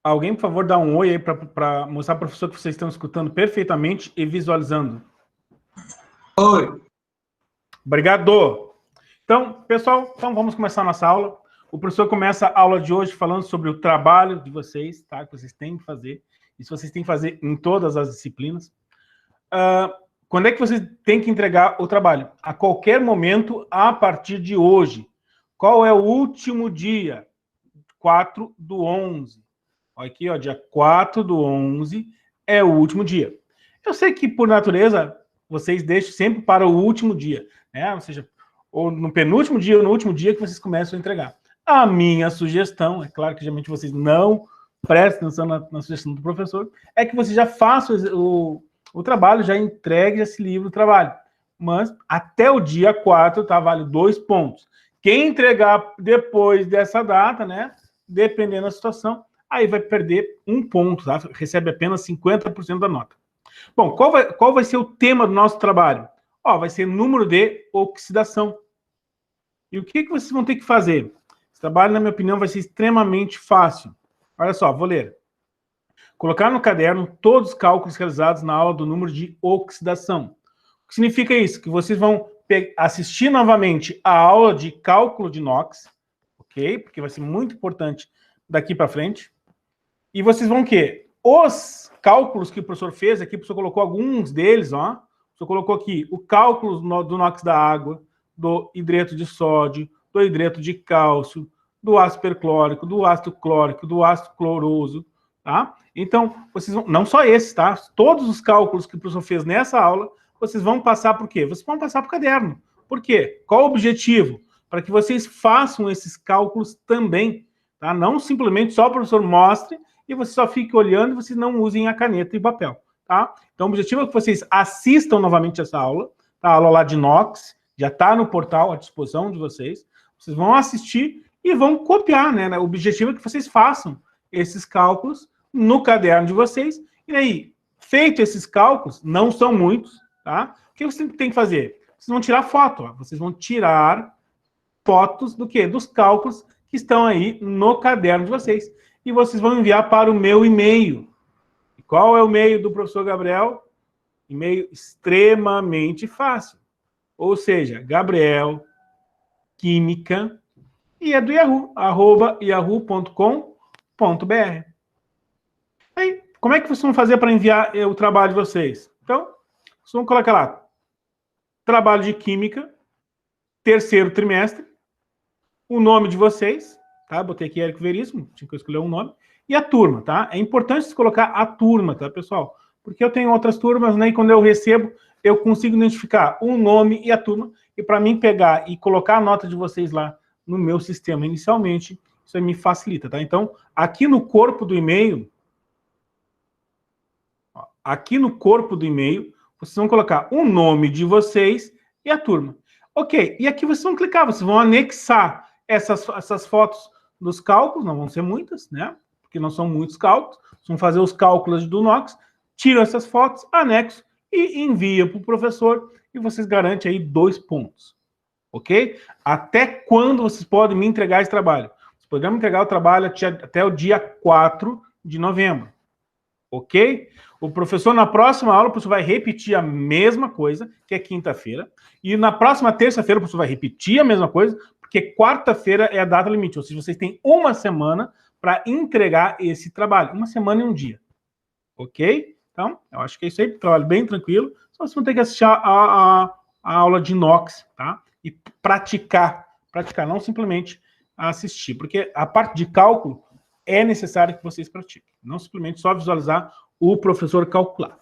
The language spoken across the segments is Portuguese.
Alguém, por favor, dá um oi aí para mostrar para o professor que vocês estão escutando perfeitamente e visualizando. Oi. Obrigado. Então, pessoal, vamos começar a nossa aula. O professor começa a aula de hoje falando sobre o trabalho de vocês, tá? Que vocês têm que fazer. Isso vocês têm que fazer em todas as disciplinas. Quando é que vocês têm que entregar o trabalho? A qualquer momento, a partir de hoje. Qual é o último dia? 4/11. Aqui, ó, dia 4/11 é o último dia. Eu sei que, por natureza, vocês deixam sempre para o último dia, né? Ou seja, ou no penúltimo dia ou no último dia que vocês começam a entregar. A minha sugestão, é claro que geralmente vocês não prestem atenção na sugestão do professor, é que vocês já façam o trabalho, já entregue, já se livre do trabalho. Mas até o dia 4, tá? Vale 2 pontos. Quem entregar depois dessa data, né? Dependendo da situação, aí vai perder 1 ponto, tá? Recebe apenas 50% da nota. Bom, qual vai ser o tema do nosso trabalho? Ó, vai ser número de oxidação. E o que vocês vão ter que fazer? Esse trabalho, na minha opinião, vai ser extremamente fácil. Olha só, vou ler. Colocar no caderno todos os cálculos realizados na aula do número de oxidação. O que significa isso? Que vocês vão assistir novamente a aula de cálculo de inox, ok? Porque vai ser muito importante daqui para frente. E vocês vão o quê? Os cálculos que o professor fez aqui, o professor colocou alguns deles, ó. O professor colocou aqui o cálculo do inox da água, do hidreto de sódio, do hidreto de cálcio, do ácido perclórico, do ácido clórico, do ácido cloroso, tá? Então, vocês vão, não só esses, tá? Todos os cálculos que o professor fez nessa aula, vocês vão passar por quê? Vocês vão passar por caderno. Por quê? Qual o objetivo? Para que vocês façam esses cálculos também, tá? Não simplesmente só o professor mostre e você só fique olhando e vocês não usem a caneta e papel, tá? Então, o objetivo é que vocês assistam novamente essa aula, tá? A aula lá de inox, já está no portal à disposição de vocês. Vocês vão assistir e vão copiar, né? O objetivo é que vocês façam esses cálculos no caderno de vocês. E aí, feito esses cálculos, não são muitos, tá? O que vocês têm que fazer? Vocês vão tirar foto, ó. Vocês vão tirar fotos do quê? Dos cálculos que estão aí no caderno de vocês. E vocês vão enviar para o meu e-mail. E qual é o e-mail do professor Gabriel? E-mail extremamente fácil. Ou seja, Gabriel Química, e é do Yahoo, @yahoo.com.br. Aí, como é que vocês vão fazer para enviar o trabalho de vocês? Então, vocês vão colocar lá, trabalho de Química, 3º trimestre, o nome de vocês, tá? Botei aqui Érico Veríssimo, tinha que escolher um nome, e a turma, tá? É importante vocês colocar a turma, tá, pessoal? Porque eu tenho outras turmas, né? E quando eu recebo, eu consigo identificar o nome e a turma, e para mim pegar e colocar a nota de vocês lá no meu sistema inicialmente, isso aí me facilita, tá? Então, aqui no corpo do e-mail, vocês vão colocar o nome de vocês e a turma. Ok, e aqui vocês vão clicar, vocês vão anexar essas fotos dos cálculos, não vão ser muitas, né? Porque não são muitos cálculos, vocês vão fazer os cálculos do NOx, tiram essas fotos, anexo e envia para o professor e vocês garantem aí 2 pontos. Ok? Até quando vocês podem me entregar esse trabalho? Vocês poderão me entregar o trabalho até o dia 4 de novembro. Ok? O professor, na próxima aula, o professor vai repetir a mesma coisa, que é quinta-feira, e na próxima terça-feira o professor vai repetir a mesma coisa, porque quarta-feira é a data limite, ou seja, vocês têm uma semana para entregar esse trabalho, uma semana e um dia. Ok? Então, eu acho que é isso aí, trabalho bem tranquilo, só vocês vão ter que assistir a aula de inox, tá? E praticar, não simplesmente assistir, porque a parte de cálculo é necessário que vocês pratiquem, não simplesmente só visualizar o professor calcular.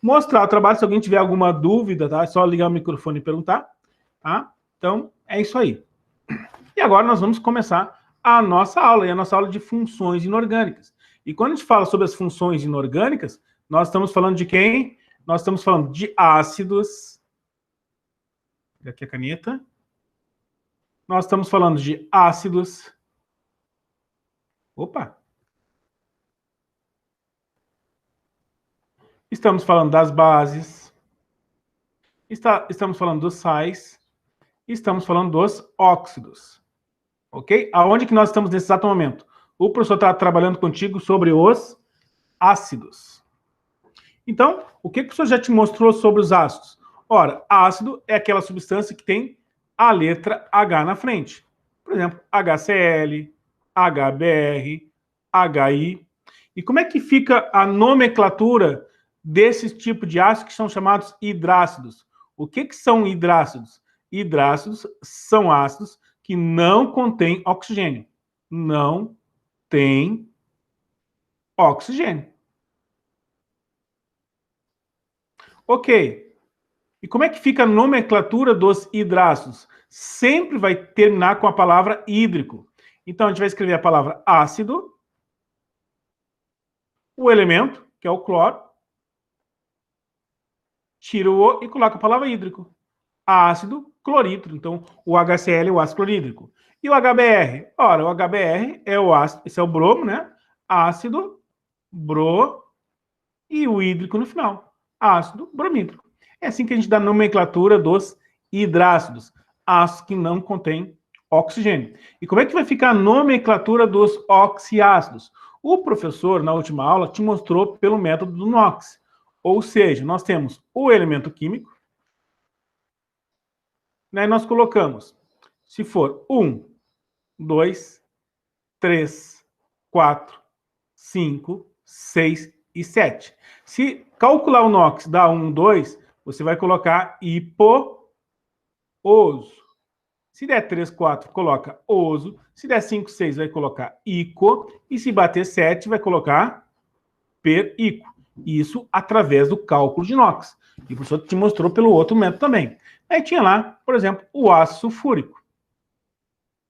Mostrar o trabalho, se alguém tiver alguma dúvida, tá? É só ligar o microfone e perguntar, tá? Então, é isso aí. E agora nós vamos começar a nossa aula, e a nossa aula de funções inorgânicas. E quando a gente fala sobre as funções inorgânicas, nós estamos falando de quem? Nós estamos falando de ácidos. Aqui a caneta. Nós estamos falando de ácidos. Opa! Estamos falando das bases. Estamos falando dos sais. Estamos falando dos óxidos. Ok? Aonde que nós estamos nesse exato momento? O professor está trabalhando contigo sobre os ácidos. Então, o que o professor já te mostrou sobre os ácidos? Ora, ácido é aquela substância que tem a letra H na frente. Por exemplo, HCl, HBr, HI. E como é que fica a nomenclatura desses tipos de ácidos que são chamados hidrácidos? O que são hidrácidos? Hidrácidos são ácidos que não contêm oxigênio. Não tem oxigênio. Ok. E como é que fica a nomenclatura dos hidrácidos? Sempre vai terminar com a palavra hídrico. Então, a gente vai escrever a palavra ácido, o elemento, que é o cloro, tira o O e coloca a palavra hídrico. Ácido clorídrico. Então, o HCl é o ácido clorídrico. E o HBr? Ora, o HBr é o ácido, esse é o bromo, né? Ácido, bro, e o hídrico no final. Ácido bromídrico. É assim que a gente dá a nomenclatura dos hidrácidos. Ácidos que não contêm oxigênio. E como é que vai ficar a nomenclatura dos oxiácidos? O professor, na última aula, te mostrou pelo método do NOx. Ou seja, nós temos o elemento químico, né, nós colocamos, se for 1, 2, 3, 4, 5, 6 e 7. Se calcular o NOx dá 1, 2, você vai colocar hipooso. Se der 3, 4, coloca oso. Se der 5, 6, vai colocar ico. E se bater 7, vai colocar perico. Isso através do cálculo de NOx. E o professor te mostrou pelo outro método também. Aí tinha lá, por exemplo, o ácido sulfúrico.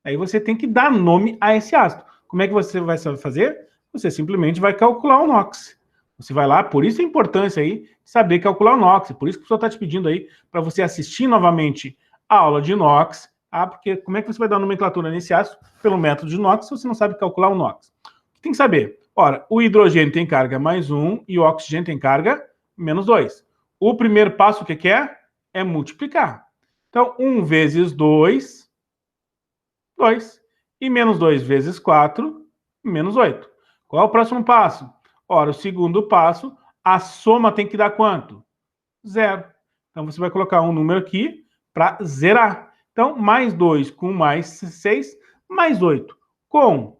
Aí você tem que dar nome a esse ácido. Como é que você vai fazer? Você simplesmente vai calcular o NOx. Você vai lá, por isso a importância aí de saber calcular o NOx. Por isso que o professor está te pedindo aí para você assistir novamente a aula de NOx. Porque como é que você vai dar nomenclatura nesse ácido pelo método de NOx se você não sabe calcular o NOx? Tem que saber. Ora, o hidrogênio tem carga mais 1 e o oxigênio tem carga menos 2. O primeiro passo, o que é? É multiplicar. Então, 1 vezes 2, 2. E menos 2 vezes 4, menos 8. Qual é o próximo passo? Ora, o segundo passo, a soma tem que dar quanto? 0. Então, você vai colocar um número aqui para zerar. Então, mais 2 com mais 6, mais 8 com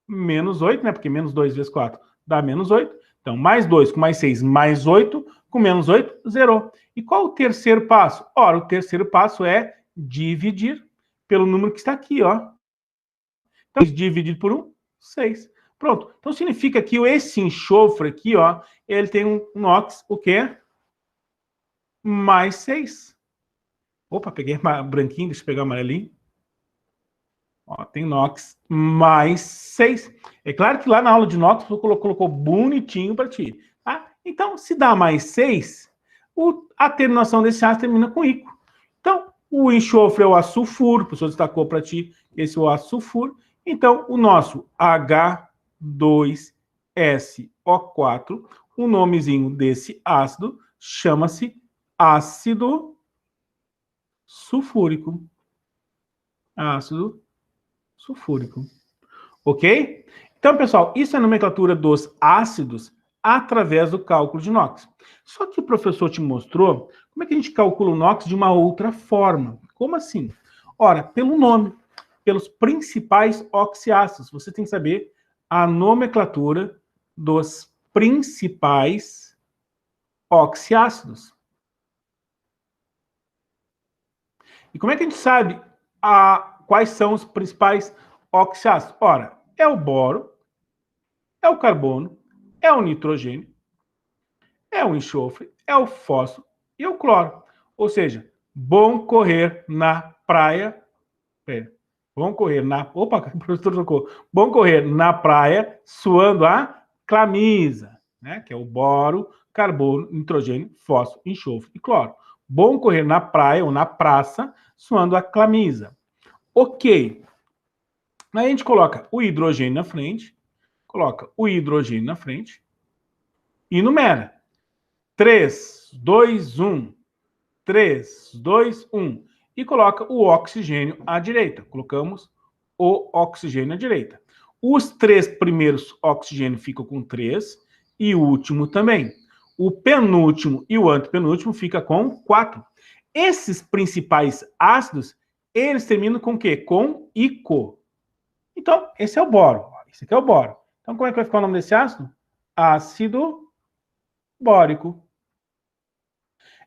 menos 8, né? Porque menos 2 vezes 4 dá menos 8. Então, mais 2 com mais 6, mais 8, com menos 8, zerou. E qual o terceiro passo? Ora, o terceiro passo é dividir pelo número que está aqui, ó. Então, dividido por 1, 6. Pronto. Então, significa que esse enxofre aqui, ó, ele tem um NOx, o quê? Mais 6. Opa, peguei branquinho, deixa eu pegar o amarelinho. Ó, tem NOx mais 6. É claro que lá na aula de NOx você colocou bonitinho para ti. Tá? Então, se dá mais 6, a terminação desse ácido termina com ico. Então, o enxofre é o ácido sulfúrico, o professor destacou para ti esse é o ácido sulfúrico. Então, o nosso H2SO4, o nomezinho desse ácido chama-se ácido sulfúrico. Ácido sulfúrico. Ok? Então, pessoal, isso é a nomenclatura dos ácidos através do cálculo de NOx. Só que o professor te mostrou como é que a gente calcula o NOx de uma outra forma. Como assim? Ora, pelo nome, pelos principais oxiácidos. Você tem que saber a nomenclatura dos principais oxiácidos. E como é que a gente sabe quais são os principais oxiácidos? Ora, é o boro, é o carbono, é o nitrogênio, é o enxofre, é o fósforo e é o cloro. Ou seja, bom correr na praia. Bom correr na. Opa, o professor trocou. Bom correr na praia suando a camisa, né? Que é o boro, carbono, nitrogênio, fósforo, enxofre e cloro. Bom correr na praia ou na praça suando a camisa. Ok. Aí a gente coloca o hidrogênio na frente, coloca o hidrogênio na frente e numera. 3, 2, 1. 3, 2, 1. E coloca o oxigênio à direita. Colocamos o oxigênio à direita. Os 3 primeiros oxigênios ficam com 3 e o último também. O penúltimo e o antepenúltimo fica com 4. Esses principais ácidos, eles terminam com o quê? Com ico. Então, esse é o boro. Esse aqui é o boro. Então, como é que vai ficar o nome desse ácido? Ácido bórico.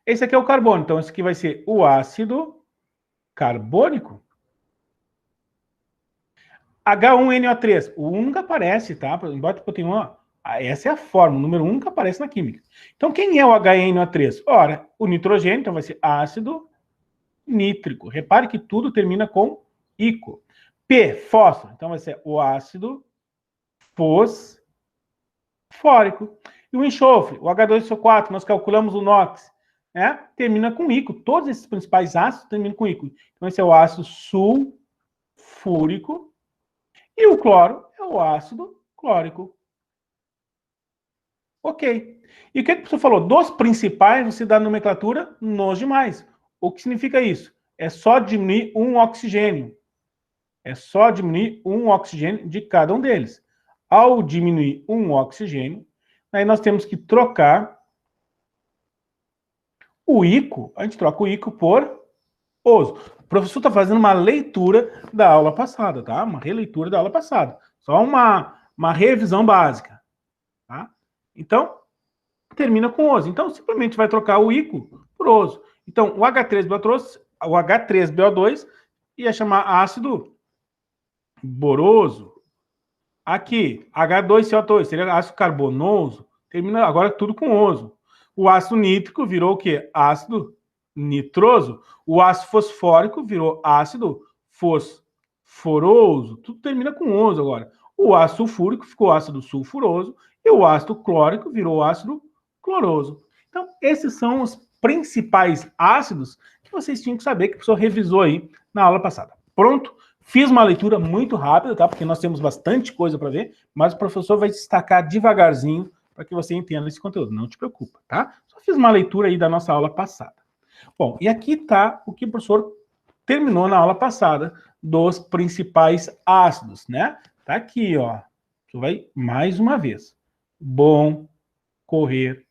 Esse aqui é o carbono. Então, esse aqui vai ser o ácido carbônico. H1NO3. O 1 nunca aparece, tá? Embora eu tenha uma... Essa é a fórmula. O número 1 nunca aparece na química. Então, quem é o HNO3? Ora, o nitrogênio, então vai ser ácido nítrico. Repare que tudo termina com ico. P, fósforo. Então, vai ser o ácido fosfórico. E o enxofre, o H2SO4, nós calculamos o NOx, né? Termina com ico. Todos esses principais ácidos terminam com ico. Então, esse é o ácido sulfúrico. E o cloro é o ácido clórico. Ok. E o que o professor falou? Dos principais, você dá nomenclatura nos demais. O que significa isso? É só diminuir um oxigênio. É só diminuir um oxigênio de cada um deles. Ao diminuir um oxigênio, aí nós temos que trocar o ico. A gente troca o ico por oso. O professor está fazendo uma leitura da aula passada, tá? Uma releitura da aula passada. Só uma revisão básica, tá? Então, termina com oso. Então, simplesmente vai trocar o ico por oso. Então, o H3BO2 ia chamar ácido boroso. Aqui, H2CO2 seria ácido carbonoso. Termina agora tudo com oso. O ácido nítrico virou o quê? Ácido nitroso. O ácido fosfórico virou ácido fosforoso. Tudo termina com oso agora. O ácido sulfúrico ficou ácido sulfuroso. E o ácido clórico virou ácido cloroso. Então, esses são os principais ácidos que vocês tinham que saber, que o professor revisou aí na aula passada. Pronto? Fiz uma leitura muito rápida, tá? Porque nós temos bastante coisa para ver, mas o professor vai destacar devagarzinho para que você entenda esse conteúdo. Não te preocupa, tá? Só fiz uma leitura aí da nossa aula passada. Bom, e aqui está o que o professor terminou na aula passada dos principais ácidos, né? Tá aqui, ó. Você vai mais uma vez. Bom correr.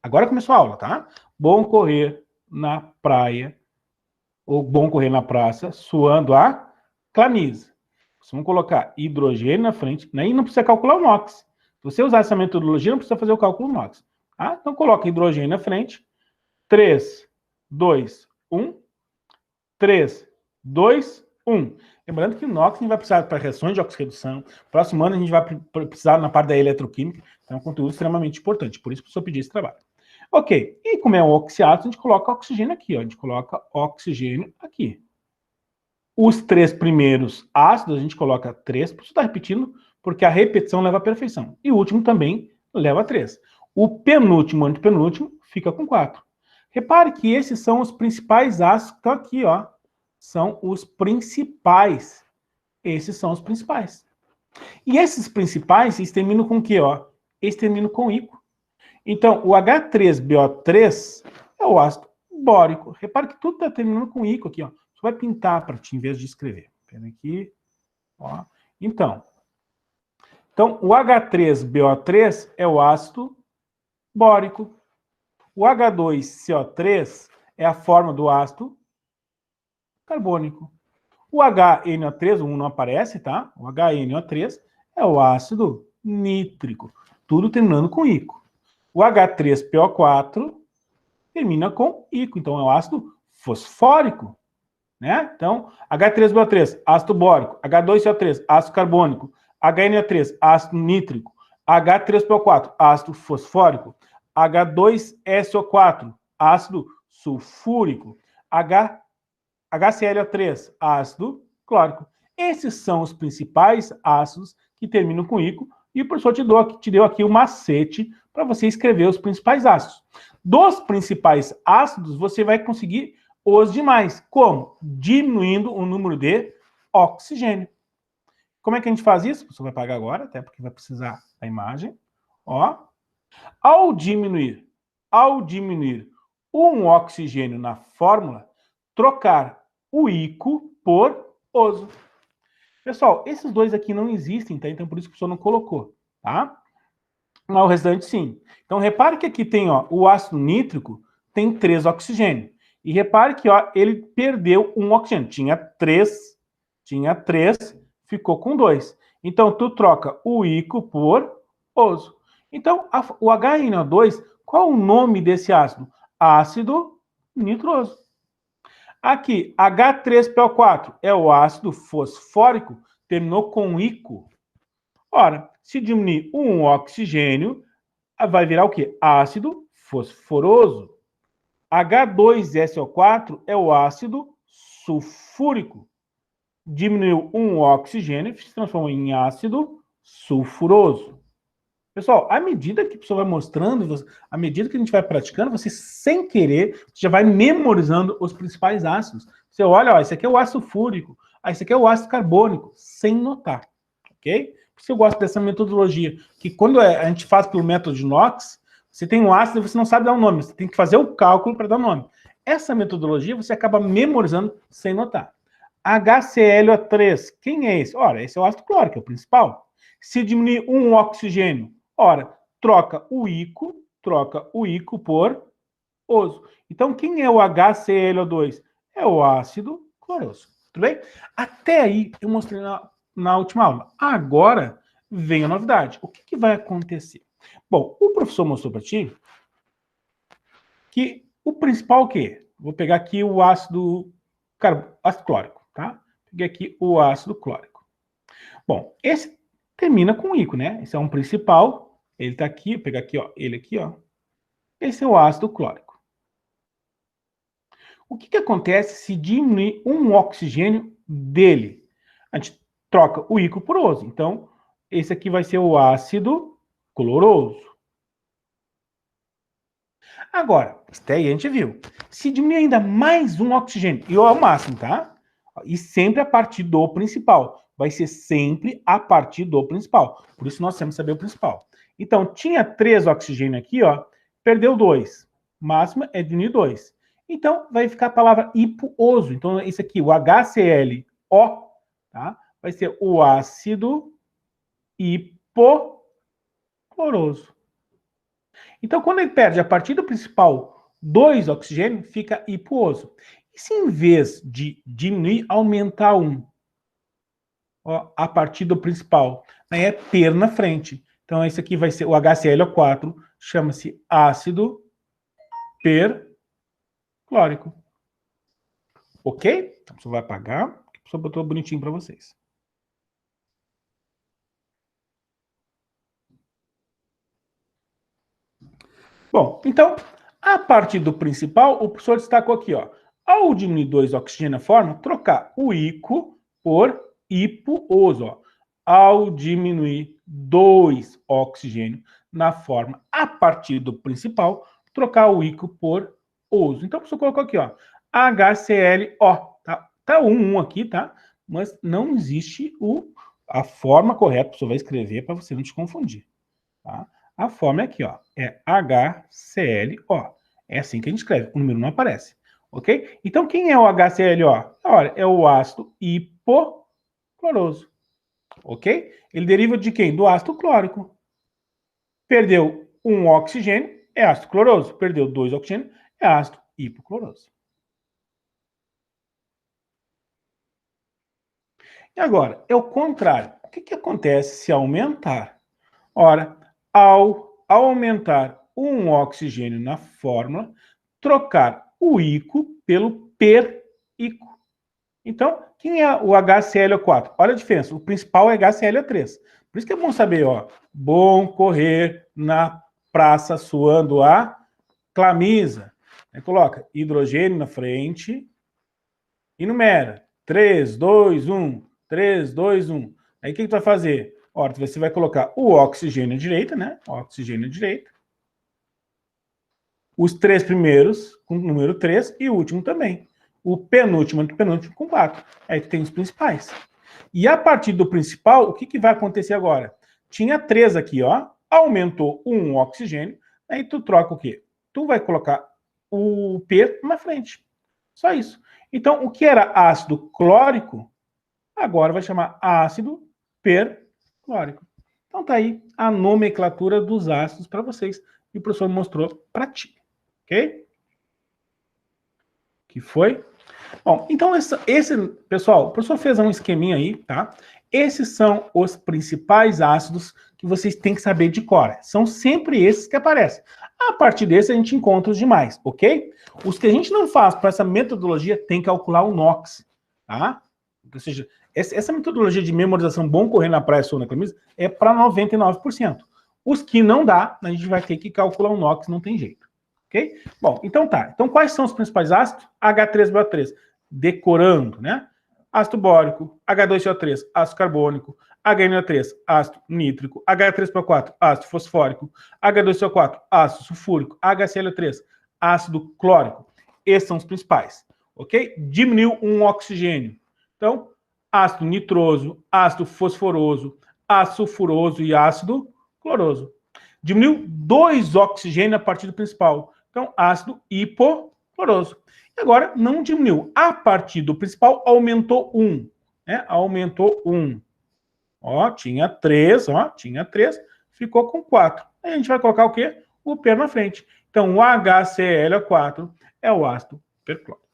Agora começou a aula, tá? Bom correr na praia, ou bom correr na praça, suando a camisa. Vamos colocar hidrogênio na frente, aí não precisa calcular o NOx. Se você usar essa metodologia, não precisa fazer o cálculo NOx. Tá? Então coloca hidrogênio na frente. 3, 2, 1. 3, 2, 1. Lembrando que o NOx a gente vai precisar para reações de oxirredução. Próximo ano a gente vai precisar na parte da eletroquímica. Então é um conteúdo extremamente importante. Por isso que eu pedi esse trabalho. Ok. E como é um oxiácido, a gente coloca oxigênio aqui. Ó. A gente coloca oxigênio aqui. Os 3 primeiros ácidos, a gente coloca 3. Por isso está repetindo, porque a repetição leva à perfeição. E o último também leva a 3. O penúltimo e o antepenúltimo fica com 4. Repare que esses são os principais ácidos que estão aqui, ó. São os principais. Esses são os principais. E esses principais, eles terminam com o quê, ó? Eles terminam com ico. Então, o H3BO3 é o ácido bórico. Repare que tudo está terminando com ico aqui, ó. Você vai pintar para ti, em vez de escrever. Pera aqui, ó. Então, o H3BO3 é o ácido bórico. O H2CO3 é a forma do ácido carbônico. O HNO3, o 1 não aparece, tá? O HNO3 é o ácido nítrico. Tudo terminando com ico. O H3PO4 termina com ico, então é o ácido fosfórico. Né? Então, H3BO3, ácido bórico. H2CO3, ácido carbônico. HNO3, ácido nítrico. H3PO4, ácido fosfórico. H2SO4, ácido sulfúrico. HClO3, ácido clórico. Esses são os principais ácidos que terminam com ico, e o professor te deu aqui o macete para você escrever os principais ácidos. Dos principais ácidos, você vai conseguir os demais. Como? Diminuindo o número de oxigênio. Como é que a gente faz isso? O professor vai pagar agora, até porque vai precisar da imagem. Ó. Ao diminuir um oxigênio na fórmula, trocar o ico por oso. Pessoal, esses dois aqui não existem, tá? Então por isso que o professor não colocou, tá? Mas o restante sim. Então repare que aqui tem, ó, o ácido nítrico tem 3 oxigênios. E repare que, ó, ele perdeu um oxigênio. Tinha 3, ficou com 2. Então tu troca o ico por oso. Então o HNO2, qual o nome desse ácido? Ácido nitroso. Aqui, H3PO4 é o ácido fosfórico, terminou com ico. Ora, se diminuir um oxigênio, vai virar o quê? Ácido fosforoso. H2SO4 é o ácido sulfúrico. Diminuiu um oxigênio, se transformou em ácido sulfuroso. Pessoal, à medida que a pessoa vai mostrando, à medida que a gente vai praticando, você sem querer, já vai memorizando os principais ácidos. Você olha, ó, esse aqui é o ácido fúrico, esse aqui é o ácido carbônico, sem notar, ok? Por isso eu gosto dessa metodologia, que quando a gente faz pelo método de Knox, você tem um ácido e você não sabe dar um nome, você tem que fazer o cálculo para dar o nome. Essa metodologia você acaba memorizando sem notar. HClO3, quem é esse? Ora, esse é o ácido clórico, é o principal. Se diminuir um oxigênio, ora, troca o ico por oso. Então, quem é o HClO2? É o ácido cloroso. Tudo bem? Até aí, eu mostrei na última aula. Agora, vem a novidade. O que vai acontecer? Bom, o professor mostrou para ti que o principal o quê? Vou pegar aqui o ácido clórico, tá? Peguei aqui o ácido clórico. Bom, esse termina com ico, né? Esse é um principal. Ele tá aqui, vou pegar aqui, ó, ele aqui, ó. Esse é o ácido clórico. O que acontece se diminuir um oxigênio dele? A gente troca o ico por oso. Então, esse aqui vai ser o ácido cloroso. Agora, até aí a gente viu. Se diminuir ainda mais um oxigênio, e é o máximo, tá? E sempre a partir do principal. Vai ser sempre a partir do principal. Por isso nós temos que saber o principal. Então, tinha 3 oxigênios aqui, ó. Perdeu 2. Máxima é diminuir 2. Então, vai ficar a palavra hiposo. Então, esse aqui, o HClO, tá? Vai ser o ácido hipocloroso. Então, quando ele perde a partir do principal 2 oxigênios, fica hiposo. E se em vez de diminuir, aumentar 1? Ó, a partir do principal, aí é ter na frente. Então, esse aqui vai ser o HClO4, chama-se ácido perclórico. Ok? Então, você vai apagar, porque a pessoa botou bonitinho para vocês. Bom, então, a partir do principal, o professor destacou aqui, ó. Ao diminuir 2 oxigênio na forma, trocar o ico por hiposo, ó. Ao diminuir 2 oxigênio na forma a partir do principal, trocar o ico por oso. Então, o professor colocou aqui, ó, HClO, tá? Tá 1 aqui, tá? Mas não existe a forma correta, o professor vai escrever para você não te confundir, tá? A forma é aqui, ó, é HClO. É assim que a gente escreve, o número não aparece, ok? Então, quem é o HClO? Olha, é o ácido hipocloroso, ok? Ele deriva de quem? Do ácido clórico. Perdeu um oxigênio, é ácido cloroso. Perdeu 2 oxigênios, é ácido hipocloroso. E agora, é o contrário. O que acontece se aumentar? Ora, ao aumentar um oxigênio na fórmula, trocar o ico pelo per-ico. Então, quem é o HClO4? Olha a diferença, o principal é HClO3. Por isso que é bom saber, ó, bom correr na praça suando a camisa. Aí coloca hidrogênio na frente e numera 3, 2, 1, 3, 2, 1. Aí o que tu vai fazer? Ora, você vai colocar o oxigênio à direita, né? Oxigênio à direita. Os 3 primeiros com o número 3 e o último também. O penúltimo e o penúltimo com 4. Aí tu tem os principais. E a partir do principal, o que vai acontecer agora? Tinha 3 aqui, ó. Aumentou um oxigênio. Aí tu troca o quê? Tu vai colocar o P na frente. Só isso. Então, o que era ácido clórico agora vai chamar ácido perclórico. Então tá aí a nomenclatura dos ácidos para vocês, e o professor mostrou para ti, ok? Que foi? Bom, então pessoal, o professor fez um esqueminha aí, tá? Esses são os principais ácidos que vocês têm que saber de cor. São sempre esses que aparecem. A partir desse a gente encontra os demais, ok? Os que a gente não faz para essa metodologia tem que calcular o NOx, tá? Ou seja, essa metodologia de memorização bom correr na praia ou na camisa é para 99%. Os que não dá, a gente vai ter que calcular o NOx, não tem jeito. Ok? Bom, então tá. Então quais são os principais ácidos? H3BO3. Decorando, né? Ácido bórico, H2CO3, ácido carbônico, HNO3, ácido nítrico, H3PO4, ácido fosfórico, H2CO4, ácido sulfúrico, HClO3, ácido clórico. Esses são os principais, ok? Diminuiu um oxigênio. Então, ácido nitroso, ácido fosforoso, ácido sulfuroso e ácido cloroso. Diminuiu 2 oxigênios a partir do principal. Então, ácido hipocloroso. E agora, não diminuiu. A partir do principal, aumentou 1. Né? Aumentou 1. Ó, tinha 3, ficou com 4. Aí a gente vai colocar o quê? O per na frente. Então, o HClO4 é o ácido perclórico.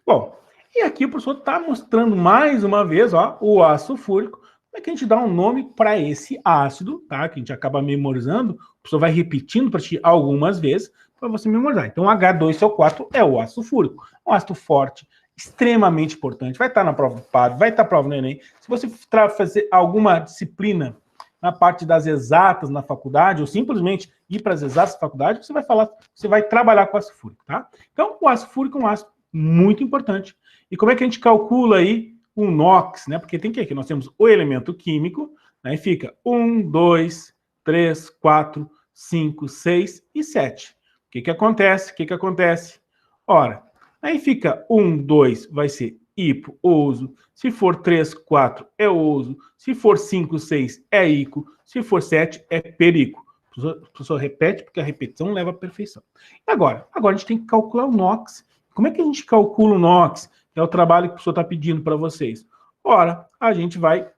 Bom, e aqui o professor está mostrando mais uma vez, ó, o ácido sulfúrico. Como é que a gente dá um nome para esse ácido, tá? Que a gente acaba memorizando. O professor vai repetindo para ti algumas vezes para você memorizar. Então, H2CO4 é o ácido sulfúrico. Um ácido forte, extremamente importante. Vai estar na prova do PAD, vai estar na prova do Enem. Se você fazer alguma disciplina na parte das exatas na faculdade, ou simplesmente ir para as exatas da faculdade, você vai trabalhar com ácido sulfúrico, tá? Então, o ácido sulfúrico é um ácido muito importante. E como é que a gente calcula aí o NOx, né? Porque tem que aqui, nós temos o elemento químico, né? E fica 1, 2, 3, 4, 5, 6 e 7. O que que acontece? Ora, aí fica 1, 2, vai ser hipo-ouso. Se for 3, 4, é ouso. Se for 5, 6, é ico. Se for 7, é perico. O professor repete, porque a repetição leva à perfeição. E agora a gente tem que calcular o NOx. Como é que a gente calcula o NOx? É o trabalho que o professor está pedindo para vocês. Ora, a gente vai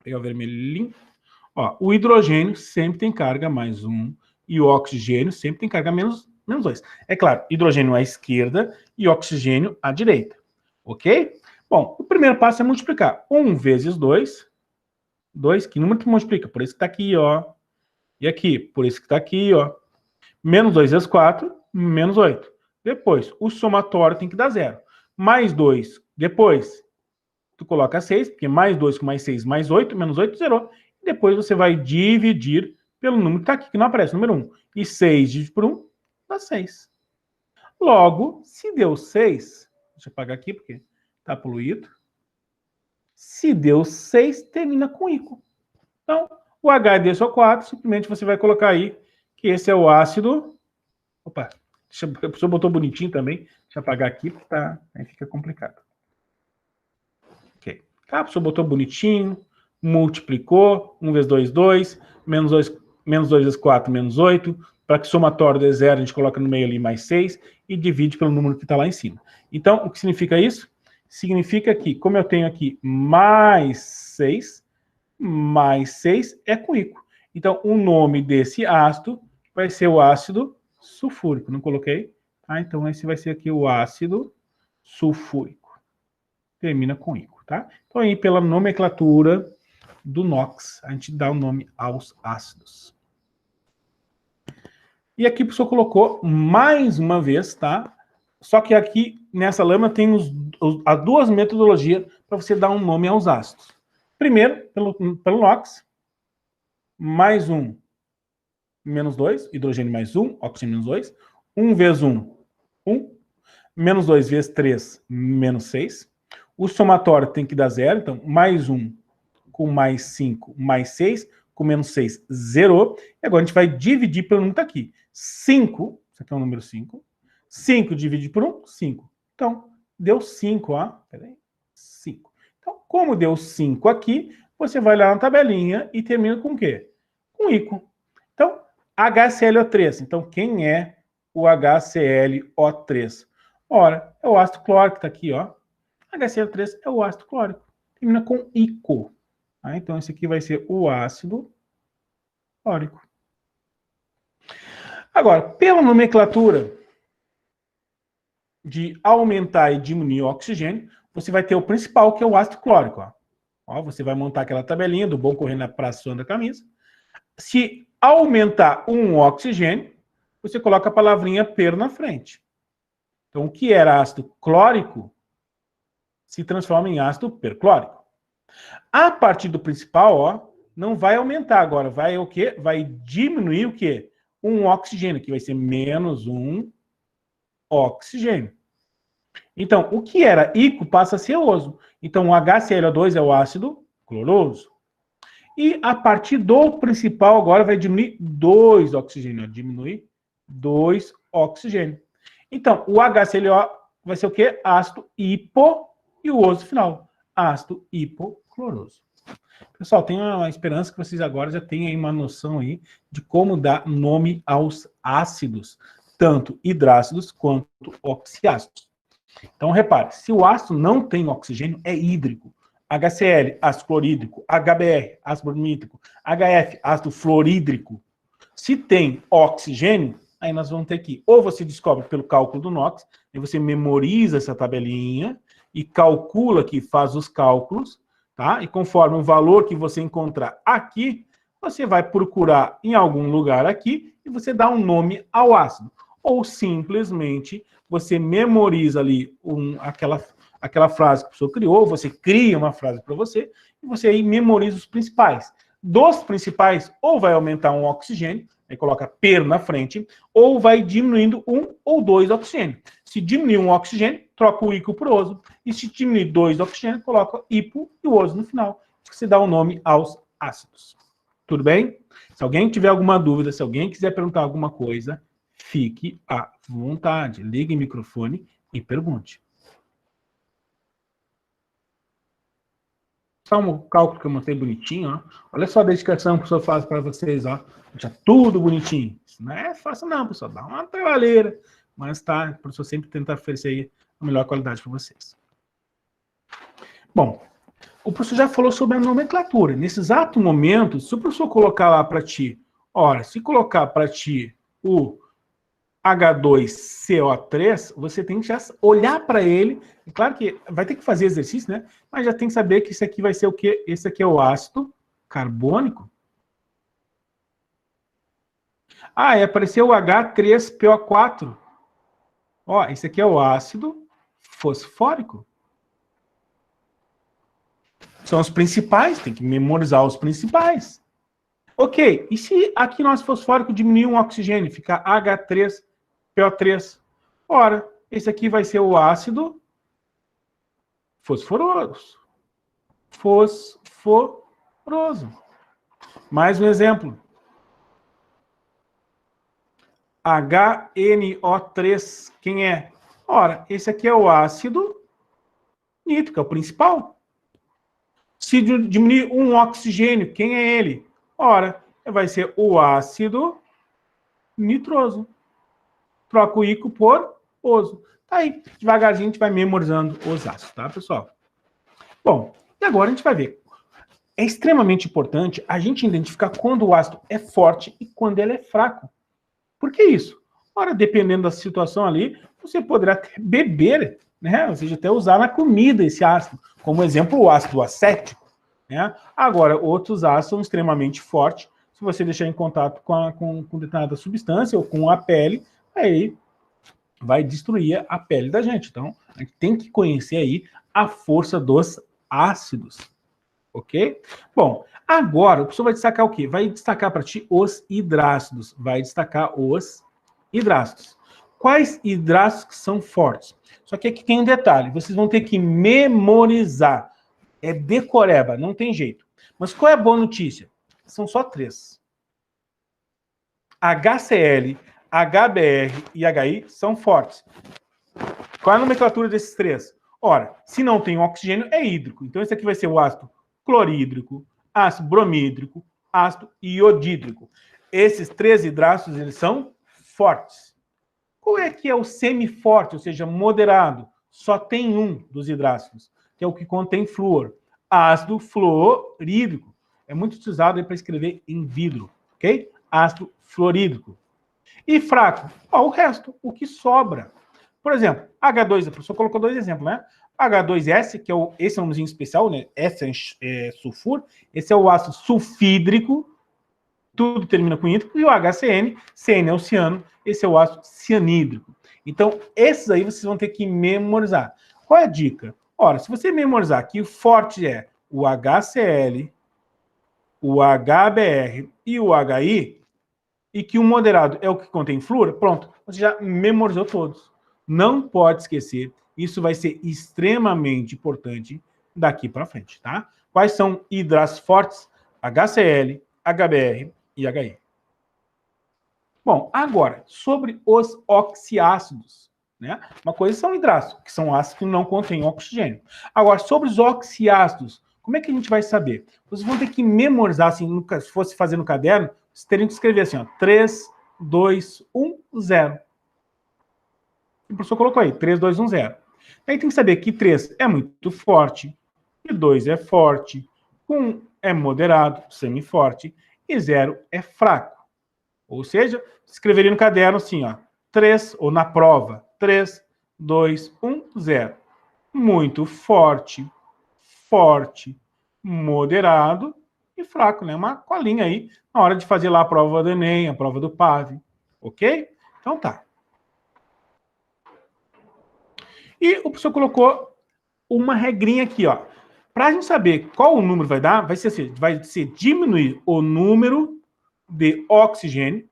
pegar o vermelhinho. Ó, o hidrogênio sempre tem carga mais 1 e o oxigênio sempre tem carga menos 2. É claro, hidrogênio à esquerda e oxigênio à direita. Ok? Bom, o primeiro passo é multiplicar. 1 vezes 2. 2, que número que multiplica? Por isso que está aqui, ó. E aqui, por isso que está aqui, ó. Menos 2 vezes 4, menos 8. Depois, o somatório tem que dar 0. Mais 2, depois, tu coloca 6, porque mais 2 com mais 6, mais 8, menos 8, zerou. E depois você vai dividir pelo número que está aqui, que não aparece, número 1. E 6 dividido por 1, dá 6. Logo, se deu 6, deixa eu apagar aqui, porque está poluído. Se deu 6, termina com ico. Então, o HDSO4, simplesmente você vai colocar aí que esse é o ácido... Opa, o professor botou bonitinho também. Deixa eu apagar aqui, porque aí fica complicado. Ok. Tá, o professor botou bonitinho, multiplicou, 1 vezes 2, 2, menos 2 vezes 4, menos 8. Para que o somatório dê 0, a gente coloca no meio ali mais 6 e divide pelo número que está lá em cima. Então, o que significa isso? Significa que, como eu tenho aqui mais 6 é com ico. Então, o nome desse ácido vai ser o ácido sulfúrico. Não coloquei? Ah, então esse vai ser aqui o ácido sulfúrico. Termina com ico, tá? Então, aí, pela nomenclatura do NOx, a gente dá o nome aos ácidos. E aqui o professor colocou mais uma vez, tá? Só que aqui, nessa lâmina, tem as duas metodologias para você dar um nome aos ácidos. Primeiro, pelo NOx, mais 1, menos 2, hidrogênio mais 1, oxigênio menos 2. 1 vezes 1, 1. Menos 2 vezes 3, menos 6. O somatório tem que dar 0, então mais 1 com mais 5, mais 6, com menos 6, zerou. E agora a gente vai dividir pelo número que está aqui. 5, isso aqui é o número 5. 5 dividido por 1, 5. Então, deu 5, ó. Peraí. 5. Então, como deu 5 aqui, você vai lá na tabelinha e termina com o quê? Com ico. Então, HClO3. Então, quem é o HClO3? Ora, é o ácido clórico que está aqui, ó. HCl3 é o ácido clórico. Termina com ico. Tá? Então, esse aqui vai ser o ácido clórico. Agora, pela nomenclatura de aumentar e diminuir o oxigênio, você vai ter o principal, que é o ácido clórico. Ó, você vai montar aquela tabelinha do bom correr na praça suando a camisa. Se aumentar um oxigênio, você coloca a palavrinha per na frente. Então, o que era ácido clórico se transforma em ácido perclórico. A partir do principal, ó, não vai aumentar agora. Vai o quê? Vai diminuir o quê? Um oxigênio, que vai ser menos um oxigênio. Então, o que era ico passa a ser oso. Então, o HCl2 é o ácido cloroso. E a partir do principal, agora vai diminuir 2 oxigênios. Diminui 2 oxigênios. Então, o HClO vai ser o quê? Ácido hipo e o oso final. Ácido hipocloroso. Pessoal, tenho uma esperança que vocês agora já tenham aí uma noção aí de como dar nome aos ácidos, tanto hidrácidos quanto oxiácidos. Então, repare, se o ácido não tem oxigênio, é hídrico. HCl, ácido clorídrico. HBr, ácido bromídrico. HF, ácido fluorídrico. Se tem oxigênio, aí nós vamos ter que, ou você descobre pelo cálculo do NOx, aí você memoriza essa tabelinha e calcula aqui, faz os cálculos, tá? E conforme o valor que você encontrar aqui, você vai procurar em algum lugar aqui e você dá um nome ao ácido. Ou simplesmente você memoriza ali aquela frase que a pessoa criou, você cria uma frase para você, e você aí memoriza os principais. Dos principais, ou vai aumentar um oxigênio, aí coloca per na frente, ou vai diminuindo 1 ou 2 oxigênio. Se diminuir um oxigênio, troca o ico por oso, e se diminuir 2 oxigênios, coloca hipo e o oso no final. Você dá o nome aos ácidos. Tudo bem? Se alguém tiver alguma dúvida, se alguém quiser perguntar alguma coisa, fique à vontade. Ligue o microfone e pergunte. Só um cálculo que eu mostrei bonitinho, ó. Olha só a dedicação que o professor faz para vocês, ó. Deixa tudo bonitinho. Isso não é fácil não, pessoal. Dá uma trabalheira. Mas tá, o professor sempre tenta oferecer aí a melhor qualidade para vocês. Bom, o professor já falou sobre a nomenclatura. Nesse exato momento, se o professor colocar lá para ti, ora, se colocar para ti o H2CO3, você tem que já olhar para ele. É claro que vai ter que fazer exercício, né? Mas já tem que saber que isso aqui vai ser o quê? Esse aqui é o ácido carbônico. Ah, e apareceu o H3PO4. Ó, esse aqui é o ácido fosfórico. São os principais, tem que memorizar os principais. Ok, e se aqui nosso fosfórico diminuir um oxigênio, ficar H3PO3? Ora, esse aqui vai ser o ácido fosforoso. Fosforoso. Mais um exemplo. HNO3, quem é? Ora, esse aqui é o ácido nítrico, é o principal. Se diminuir um oxigênio, quem é ele? Ora, vai ser o ácido nitroso. Troca o ico por oso. Tá aí, devagarzinho a gente vai memorizando os ácidos, tá, pessoal? Bom, e agora a gente vai ver. É extremamente importante a gente identificar quando o ácido é forte e quando ele é fraco. Por que isso? Ora, dependendo da situação ali, você poderá até beber, né? Ou seja, até usar na comida esse ácido. Como exemplo, o ácido acético. Né? Agora, outros ácidos são extremamente fortes. Se você deixar em contato com determinada substância ou com a pele, aí vai destruir a pele da gente. Então, a gente tem que conhecer aí a força dos ácidos. Ok? Bom, agora o professor vai destacar o quê? Vai destacar para ti os hidrácidos. Vai destacar os hidrácidos. Quais hidrácidos que são fortes? Só que aqui tem um detalhe. Vocês vão ter que memorizar. É decoreba, não tem jeito. Mas qual é a boa notícia? São só 3. HCl, HBr e HI são fortes. Qual é a nomenclatura desses 3? Ora, se não tem oxigênio, é hídrico. Então, esse aqui vai ser o ácido clorídrico, ácido bromídrico, ácido iodídrico. Esses 3 hidrácidos, eles são fortes. Qual é que é o semiforte, ou seja, moderado? Só tem um dos hidrácidos, que é o que contém flúor. Ácido fluorídrico. É muito utilizado para escrever em vidro, ok? Ácido fluorídrico. E fraco? Ó, o resto, o que sobra. Por exemplo, H2, a professora colocou 2 exemplos, né? H2S, que é esse é um nomezinho especial, né? S é sulfuro, esse é o ácido sulfídrico, tudo termina com hídrico, e o HCN, CN é o ciano, esse é o ácido cianídrico. Então, esses aí vocês vão ter que memorizar. Qual é a dica? Ora, se você memorizar que o forte é o HCl, o HBr e o HI, e que o moderado é o que contém flúor, pronto, você já memorizou todos. Não pode esquecer, isso vai ser extremamente importante daqui para frente, tá? Quais são hidrácidos fortes? HCl, HBr e HI. Bom, agora, sobre os oxiácidos, né? Uma coisa são hidrácidos, que são ácidos que não contêm oxigênio. Agora, sobre os oxiácidos, como é que a gente vai saber? Vocês vão ter que memorizar, assim, se fosse fazer no caderno, vocês teriam que escrever assim, ó, 3, 2, 1, 0. O professor colocou aí, 3, 2, 1, 0. Aí tem que saber que 3 é muito forte, e 2 é forte, 1 é moderado, semi-forte, e 0 é fraco. Ou seja, escreveria no caderno assim, ó, 3, ou na prova, 3, 2, 1, 0. Muito forte, forte, moderado e fraco, né? Uma colinha aí na hora de fazer lá a prova do Enem, a prova do PAV, ok? Então tá. E o professor colocou uma regrinha aqui, ó. Para a gente saber qual o número vai dar, vai ser diminuir o número de oxigênio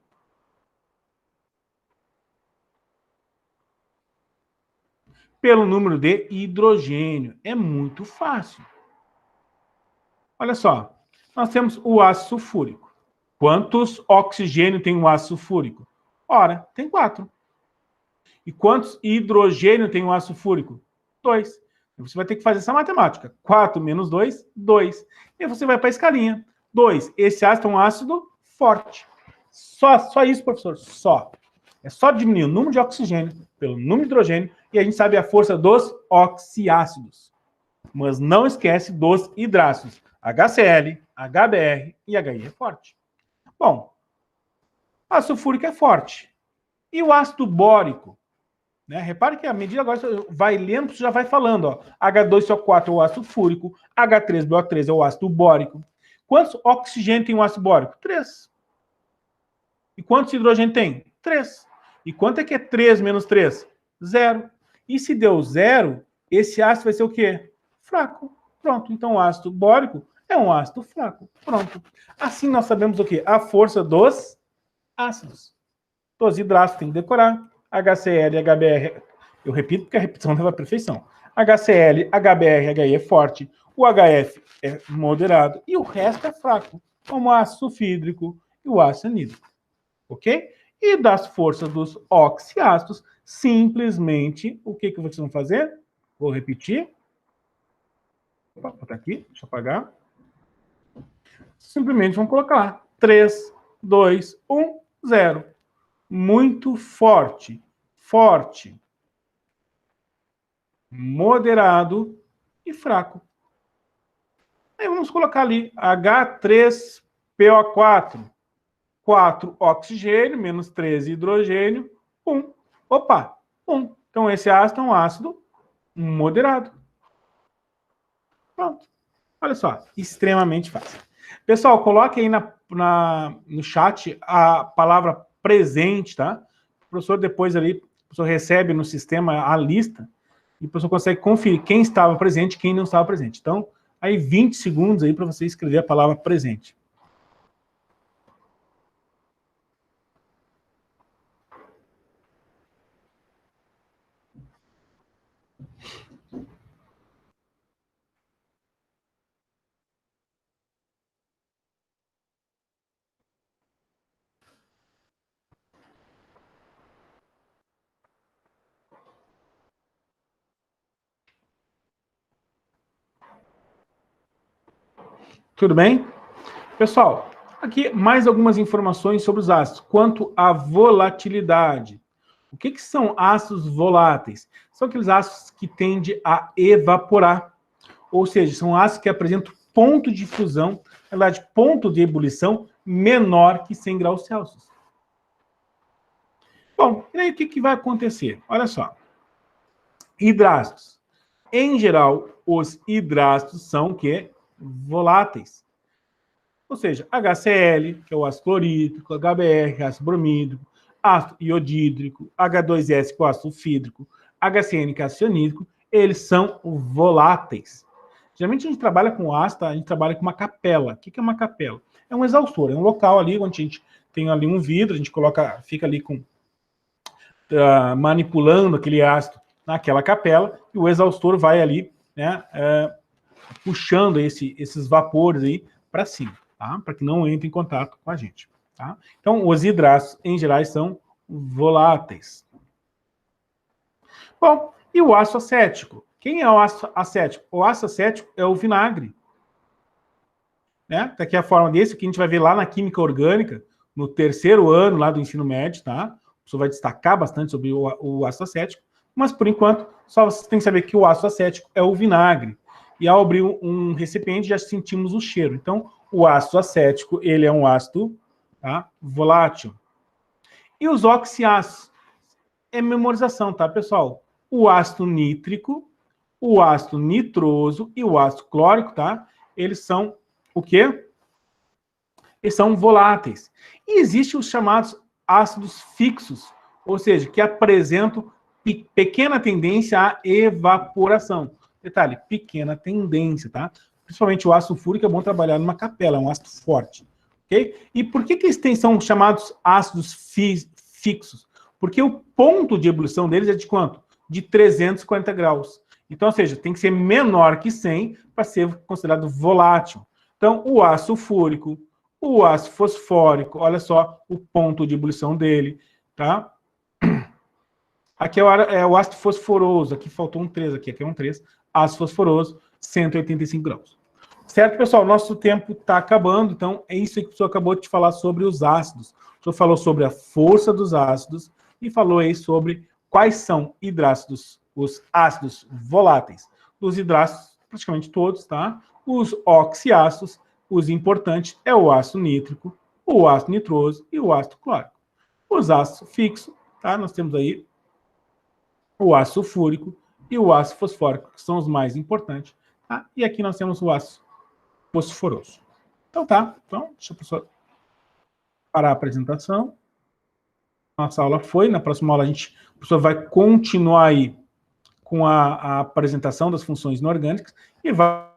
pelo número de hidrogênio. É muito fácil. Olha só, nós temos o ácido sulfúrico. Quantos oxigênio tem o ácido sulfúrico? Ora, tem 4. E quantos hidrogênio tem o ácido sulfúrico? 2. Você vai ter que fazer essa matemática. 4 menos 2, 2. E você vai para a escalinha. 2. Esse ácido é um ácido forte. Só isso, professor. Só. É só diminuir o número de oxigênio pelo número de hidrogênio e a gente sabe a força dos oxiácidos. Mas não esquece dos hidrácidos. HCl, HBr e HI é forte. Bom, o ácido sulfúrico é forte. E o ácido bórico? Né? Repare que a medida agora vai lendo, já vai falando. Ó. H2SO4 é o ácido fúrico, H3BO3 é o ácido bórico. Quantos oxigênio tem o ácido bórico? 3. E quantos hidrogênio tem? 3. E quanto é que é 3 menos 3? 0. E se deu 0, esse ácido vai ser o quê? Fraco. Pronto. Então o ácido bórico é um ácido fraco. Pronto. Assim nós sabemos o quê? A força dos ácidos. Dos hidrácidos, tem que decorar. HCl, HBr, eu repito porque a repetição leva à perfeição. HCl, HBr, HI é forte, o HF é moderado e o resto é fraco, como o ácido sulfídrico e o ácido anídrico. Ok? E das forças dos oxiácidos, simplesmente, o que vocês vão fazer? Vou repetir. Opa, vou botar aqui, deixa eu apagar. Simplesmente vão colocar lá. 3, 2, 1, 0. Muito forte, forte, moderado e fraco. Aí vamos colocar ali H3PO4, 4 oxigênio, menos 13 hidrogênio, 1. Opa, 1. Então esse ácido é um ácido moderado. Pronto. Olha só, extremamente fácil. Pessoal, coloque aí no chat a palavra presente, tá? O professor depois ali, o professor recebe no sistema a lista e o professor consegue conferir quem estava presente e quem não estava presente. Então, aí 20 segundos aí para você escrever a palavra presente. Tudo bem? Pessoal, aqui mais algumas informações sobre os ácidos. Quanto à volatilidade. O que são ácidos voláteis? São aqueles ácidos que tendem a evaporar. Ou seja, são ácidos que apresentam ponto de fusão, na verdade, ponto de ebulição menor que 100 graus Celsius. Bom, e aí o que vai acontecer? Olha só. Hidrácidos. Em geral, os hidrácidos são o quê? Voláteis. Ou seja, HCl, que é o ácido clorídrico, HBr, ácido bromídrico, ácido iodídrico, H2S, que é o ácido sulfídrico, HCN, que é ácido cianídrico, eles são voláteis. Geralmente a gente trabalha com ácido, a gente trabalha com uma capela. O que é uma capela? É um exaustor, é um local ali onde a gente tem ali um vidro, a gente coloca, fica ali com manipulando aquele ácido naquela capela, e o exaustor vai ali, né, puxando esses vapores aí para cima, tá? Para que não entre em contato com a gente, tá? Então, os hidrácidos, em geral, são voláteis. Bom, e o ácido acético? Quem é o ácido acético? O ácido acético é o vinagre. Né? Tá aqui a forma desse, que a gente vai ver lá na química orgânica, no terceiro ano lá do ensino médio, tá? O professor vai destacar bastante sobre o ácido acético, mas por enquanto, só você tem que saber que o ácido acético é o vinagre. E ao abrir um recipiente, já sentimos o cheiro. Então, o ácido acético, ele é um ácido, tá, volátil. E os oxiácidos? É memorização, tá, pessoal? O ácido nítrico, o ácido nitroso e o ácido clórico, tá? Eles são o quê? Eles são voláteis. E existem os chamados ácidos fixos, ou seja, que apresentam pequena tendência à evaporação. Detalhe, pequena tendência, tá? Principalmente o ácido fúrico é bom trabalhar numa capela, é um ácido forte. Ok? E por que eles são chamados ácidos fixos? Porque o ponto de ebulição deles é de quanto? De 340 graus. Então, ou seja, tem que ser menor que 100 para ser considerado volátil. Então, o ácido fúrico, o ácido fosfórico, olha só o ponto de ebulição dele, tá? Aqui é o ácido fosforoso, aqui faltou um 3, aqui é um 3, ácido fosforoso, 185 graus. Certo, pessoal? Nosso tempo está acabando, então é isso que o professor acabou de falar sobre os ácidos. O professor falou sobre a força dos ácidos e falou aí sobre quais são hidrácidos, os ácidos voláteis. Dos hidrácidos, praticamente todos, tá? Os oxiácidos, os importantes é o ácido nítrico, o ácido nitroso e o ácido clórico. Os ácidos fixos, tá? Nós temos aí o ácido sulfúrico e o ácido fosfórico, que são os mais importantes, tá? E aqui nós temos o ácido fosforoso. Então tá, então deixa eu parar a apresentação. Nossa aula foi, na próxima aula o professor vai continuar aí com a apresentação das funções inorgânicas e vai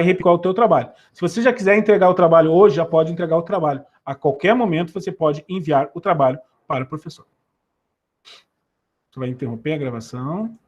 replicar o teu trabalho. Se você já quiser entregar o trabalho hoje, já pode entregar o trabalho. A qualquer momento você pode enviar o trabalho para o professor. Você vai interromper a gravação.